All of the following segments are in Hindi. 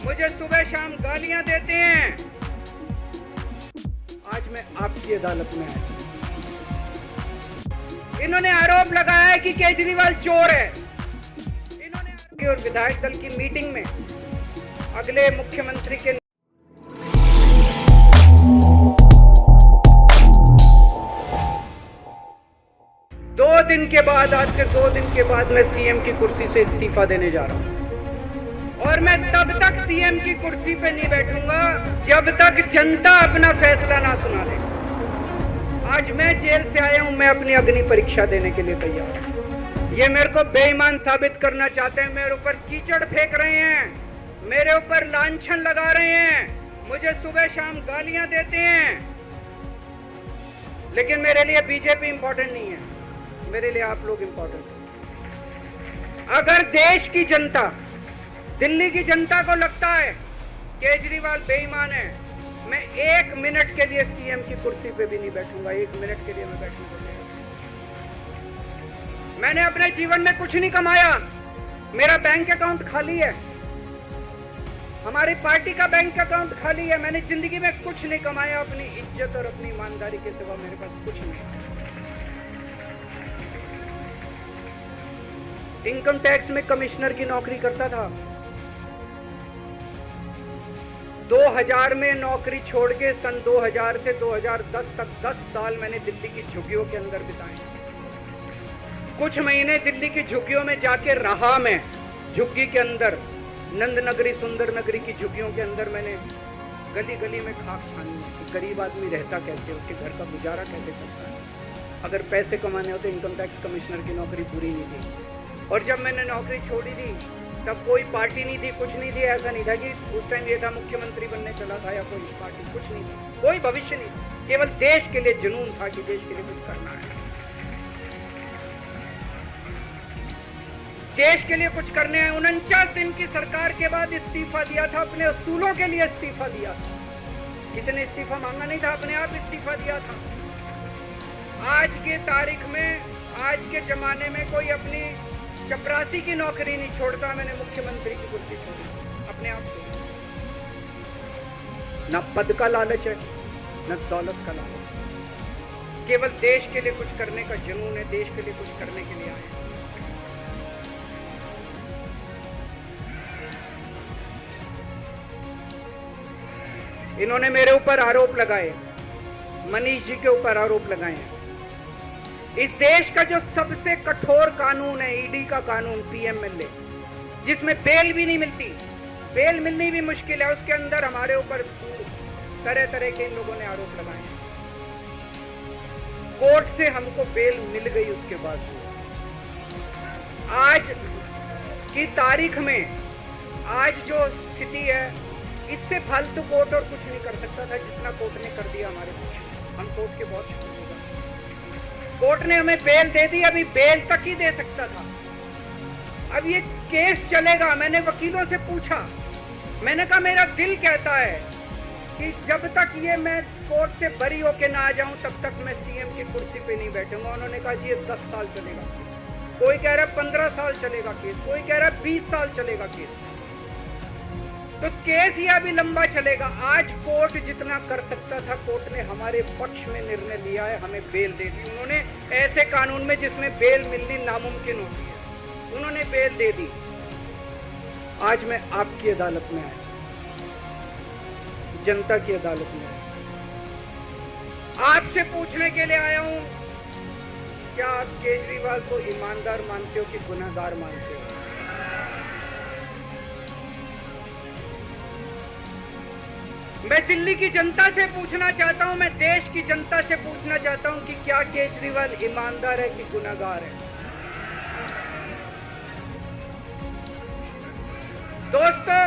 मुझे सुबह शाम गालियां देते हैं। आज मैं आपकी अदालत में आया। इन्होंने आरोप लगाया है कि केजरीवाल चोर है। इन्होंने और विधायक दल की मीटिंग में अगले मुख्यमंत्री के 2 दिन के बाद, आज से 2 दिन के बाद मैं सीएम की कुर्सी से इस्तीफा देने जा रहा हूं। और मैं तब तक सीएम की कुर्सी पे नहीं बैठूंगा जब तक जनता अपना फैसला ना सुना दे। आज मैं जेल से आया हूं, मैं अपनी अग्नि परीक्षा देने के लिए तैयार हूं। ये मेरे को बेईमान साबित करना चाहते हैं, मेरे ऊपर कीचड़ फेंक रहे हैं, मेरे ऊपर लांछन लगा रहे हैं, मुझे सुबह शाम गालियां देते हैं। लेकिन मेरे लिए बीजेपी इंपॉर्टेंट नहीं है, मेरे लिए आप लोग इंपॉर्टेंट हैं। अगर देश की जनता, दिल्ली की जनता को लगता है केजरीवाल बेईमान है, मैं 1 मिनट के लिए सीएम की कुर्सी पे भी नहीं बैठूंगा। 1 मिनट के लिए मैं बैठूंगा। मैंने अपने जीवन में कुछ नहीं कमाया, मेरा बैंक अकाउंट खाली है, हमारी पार्टी का बैंक अकाउंट खाली है। मैंने जिंदगी में कुछ नहीं कमाया, अपनी इज्जत और अपनी ईमानदारी के सिवा मेरे पास कुछ नहीं। इनकम टैक्स में कमिश्नर की नौकरी करता था। 2000 में नौकरी छोड़ के सन 2000 से 2010 तक 10 साल मैंने दिल्ली की झुग्गियों के अंदर बिताए। कुछ महीने दिल्ली की झुग्गियों में जाके रहा मैं, झुग्गी के अंदर, नंद नगरी, सुंदर नगरी की झुग्गियों के अंदर मैंने गली गली में खाक छानी कि गरीब आदमी रहता कैसे, उसके घर का गुजारा कैसे चलता है। अगर पैसे कमाने होते इनकम टैक्स कमिश्नर की नौकरी पूरी नहीं थी। और जब मैंने नौकरी छोड़ी थी तब कोई पार्टी नहीं थी, कुछ नहीं थी। ऐसा नहीं था कि उस टाइम ये था मुख्यमंत्री बनने चला था या कोई पार्टी, कुछ नहीं थी, कोई भविष्य नहीं था। केवल देश के लिए जुनून था कि देश के लिए कुछ करना है, देश के लिए कुछ करने हैं। 49 दिन की सरकार के बाद इस्तीफा दिया था, अपने असूलों के लिए इस्तीफा दिया था। किसी ने इस्तीफा मांगा नहीं था, अपने आप इस्तीफा दिया था। आज के तारीख में, आज के जमाने में कोई अपनी चपरासी की नौकरी नहीं छोड़ता। मैंने मुख्यमंत्री की कुर्सी छोड़ी अपने आप को। न पद का लालच है, न दौलत का लालच है, केवल देश के लिए कुछ करने का जुनून है, देश के लिए कुछ करने के लिए आए हैं। इन्होंने मेरे ऊपर आरोप लगाए, मनीष जी के ऊपर आरोप लगाए हैं। इस देश का जो सबसे कठोर कानून है, ईडी का कानून, पीएमएलए, जिसमें बेल भी नहीं मिलती, बेल मिलनी भी मुश्किल है, उसके अंदर हमारे ऊपर तरह तरह के इन लोगों ने आरोप लगाए हैं। कोर्ट से हमको बेल मिल गई, उसके बाद आज की तारीख में, आज जो स्थिति है, इससे फालतू कोर्ट और कुछ नहीं कर सकता था जितना कोर्ट ने कर दिया हमारे पक्ष। हम कोर्ट के बहुत शुक्रिया। कोर्ट ने हमें बेल दे दी, अभी बेल तक ही दे सकता था। अब ये केस चलेगा। मैंने वकीलों से पूछा, मैंने कहा मेरा दिल कहता है कि जब तक ये मैं कोर्ट से बरी होके ना आ जाऊं तब तक मैं सीएम की कुर्सी पे नहीं बैठूंगा। उन्होंने कहा जी ये 10 साल चलेगा, कोई कह रहा 15 साल चलेगा केस, कोई कह रहा 20 साल चलेगा केस। तो केस ही अभी लंबा चलेगा। आज कोर्ट जितना कर सकता था, कोर्ट ने हमारे पक्ष में निर्णय लिया है, हमें बेल दे दी। उन्होंने ऐसे कानून में जिसमें बेल मिलनी नामुमकिन होती है, उन्होंने बेल दे दी। आज मैं आपकी अदालत में आया, जनता की अदालत में आया। आपसे पूछने के लिए आया हूं, क्या आप केजरीवाल को ईमानदार मानते हो कि गुनहगार मानते हो? मैं दिल्ली की जनता से पूछना चाहता हूं, मैं देश की जनता से पूछना चाहता हूं कि क्या केजरीवाल ईमानदार है कि गुनहगार है? दोस्तों,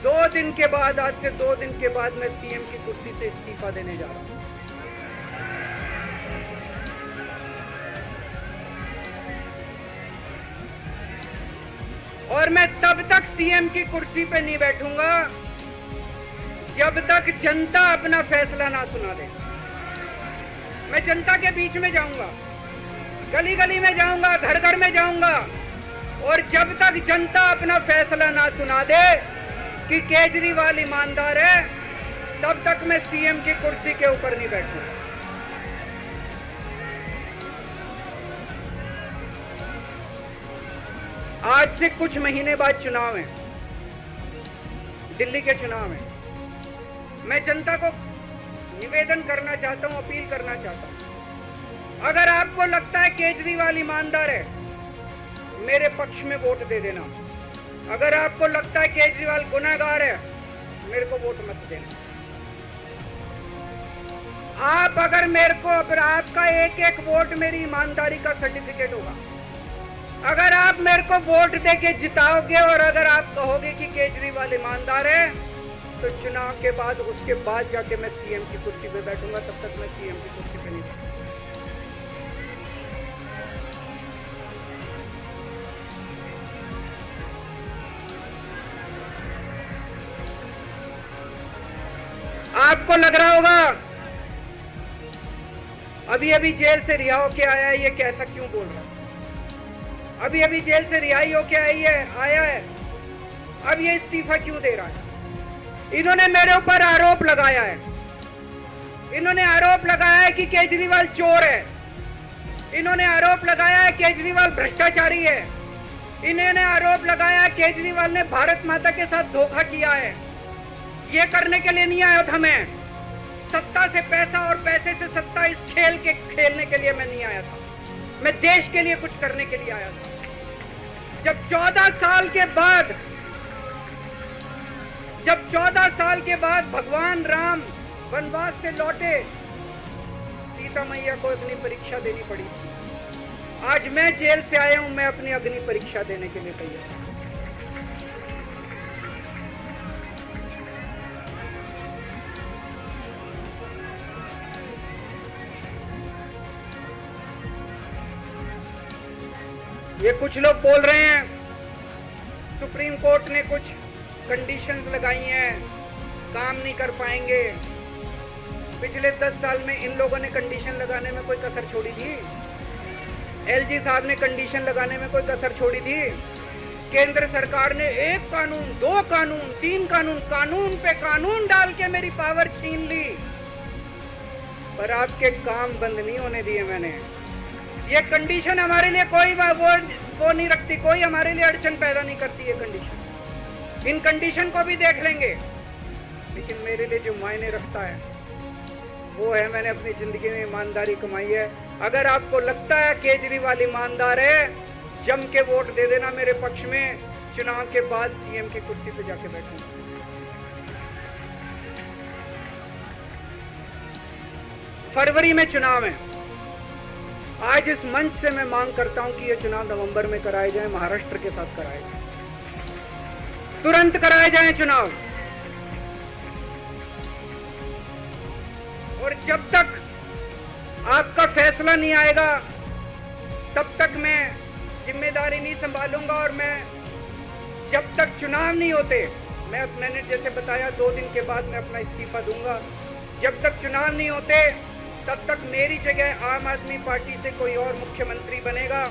2 दिन के बाद, आज से 2 दिन के बाद मैं सीएम की कुर्सी से इस्तीफा देने जा रहा हूं। और मैं तब तक सीएम की कुर्सी पे नहीं बैठूंगा जब तक जनता अपना फैसला ना सुना दे। मैं जनता के बीच में जाऊंगा, गली गली में जाऊंगा, घर घर में जाऊंगा, और जब तक जनता अपना फैसला ना सुना दे कि केजरीवाल ईमानदार है, तब तक मैं सीएम की कुर्सी के ऊपर नहीं बैठूंगा। आज से कुछ महीने बाद चुनाव है, दिल्ली के चुनाव है। मैं जनता को निवेदन करना चाहता हूं, अपील करना चाहता हूं, अगर आपको लगता है केजरीवाल ईमानदार है, मेरे पक्ष में वोट दे देना। अगर आपको लगता है केजरीवाल गुनहगार है, मेरे को वोट मत देना। आप अगर मेरे को, अगर आपका एक एक वोट मेरी ईमानदारी का सर्टिफिकेट होगा। अगर आप मेरे को वोट देके जिताओगे और अगर आप कहोगे कि केजरीवाल ईमानदार है, तो चुनाव के बाद, उसके बाद जाके मैं सीएम की कुर्सी पे बैठूंगा। तब तक मैं सीएम की कुर्सी पे नहीं बैठूंगा। आपको लग रहा होगा अभी अभी जेल से रिहा होके आया है, ये कैसा क्यों बोल रहा है? अभी अभी जेल से रिहाई होके आया है, अब ये इस्तीफा क्यों दे रहा है? इन्होंने मेरे ऊपर आरोप लगाया है, इन्होंने आरोप लगाया है कि केजरीवाल चोर है, इन्होंने आरोप लगाया है केजरीवाल भ्रष्टाचारी है, इन्होंने आरोप लगाया है केजरीवाल ने भारत माता के साथ धोखा किया है। ये करने के लिए नहीं आया था मैं, सत्ता से पैसा और पैसे से सत्ता, इस खेल के खेलने के लिए मैं नहीं आया था। मैं देश के लिए कुछ करने के लिए आया था। जब 14 साल के बाद भगवान राम वनवास से लौटे, सीता मैया को अपनी परीक्षा देनी पड़ी। आज मैं जेल से आया हूं, मैं अपनी अग्नि परीक्षा देने के लिए तैयार हूं। ये कुछ लोग बोल रहे हैं सुप्रीम कोर्ट ने कुछ कंडीशंस लगाई हैं, काम नहीं कर पाएंगे। पिछले 10 साल में इन लोगों ने कंडीशन लगाने में कोई कसर छोड़ी थी? एलजी साहब ने कंडीशन लगाने में कोई कसर छोड़ी थी? केंद्र सरकार ने 1 कानून, 2 कानून, 3 कानून, कानून पे कानून डाल के मेरी पावर छीन ली, पर आपके काम बंद नहीं होने दिए मैंने। ये कंडीशन हमारे लिए कोई वो नहीं रखती, कोई हमारे लिए अड़चन पैदा नहीं करती है कंडीशन। इन कंडीशन को भी देख लेंगे, लेकिन मेरे लिए जो मायने रखता है वो है मैंने अपनी जिंदगी में ईमानदारी कमाई है। अगर आपको लगता है केजरीवाल ईमानदार है, जम के वोट दे देना मेरे पक्ष में। चुनाव के बाद सीएम की कुर्सी पे जाके बैठूंगा। फरवरी में चुनाव है। आज इस मंच से मैं मांग करता हूं कि ये चुनाव नवंबर में कराए जाए, महाराष्ट्र के साथ कराए जाए, तुरंत कराए जाए चुनाव। और जब तक आपका फैसला नहीं आएगा, तब तक मैं जिम्मेदारी नहीं संभालूंगा। और मैं, जब तक चुनाव नहीं होते, मैंने जैसे बताया 2 दिन के बाद मैं अपना इस्तीफा दूंगा। जब तक चुनाव नहीं होते, तब तक मेरी जगह आम आदमी पार्टी से कोई और मुख्यमंत्री बनेगा।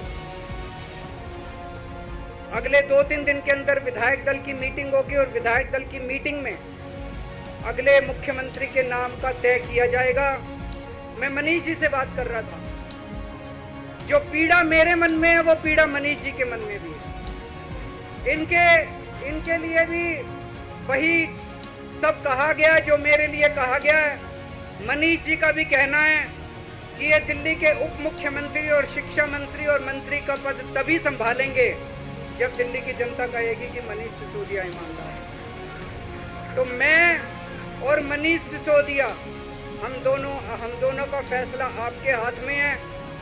अगले 2-3 दिन के अंदर विधायक दल की मीटिंग होगी और विधायक दल की मीटिंग में अगले मुख्यमंत्री के नाम का तय किया जाएगा। मैं मनीष जी से बात कर रहा था, जो पीड़ा मेरे मन में है वो पीड़ा मनीष जी के मन में भी है। इनके लिए भी वही सब कहा गया जो मेरे लिए कहा गया है। मनीष जी का भी कहना है कि ये दिल्ली के उप मुख्यमंत्री और शिक्षा मंत्री और मंत्री का पद तभी संभालेंगे जब दिल्ली की जनता कहेगी कि मनीष सिसोदिया ईमानदार है। तो मैं और मनीष सिसोदिया, हम दोनों का फैसला आपके हाथ में है,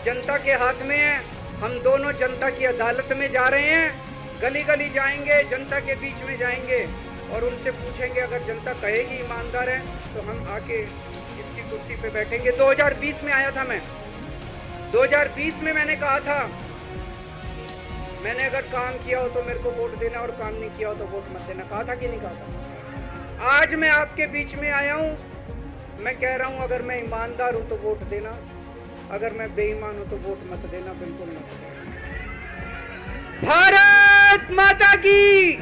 जनता के हाथ में है। हम दोनों जनता की अदालत में जा रहे हैं, गली गली जाएंगे, जनता के बीच में जाएंगे और उनसे पूछेंगे। अगर जनता कहेगी ईमानदार है तो हम आके इसकी कुर्सी पे बैठेंगे। 2020 में आया था मैं, 2020 में मैंने कहा था, मैंने अगर काम किया हो तो मेरे को वोट देना और काम नहीं किया हो तो वोट मत देना। कहा था कि नहीं कहा था? आज मैं आपके बीच में आया हूं, मैं कह रहा हूं अगर मैं ईमानदार हूं तो वोट देना, अगर मैं बेईमान हूं तो वोट मत देना, बिल्कुल मत देना। भारत भारत माता की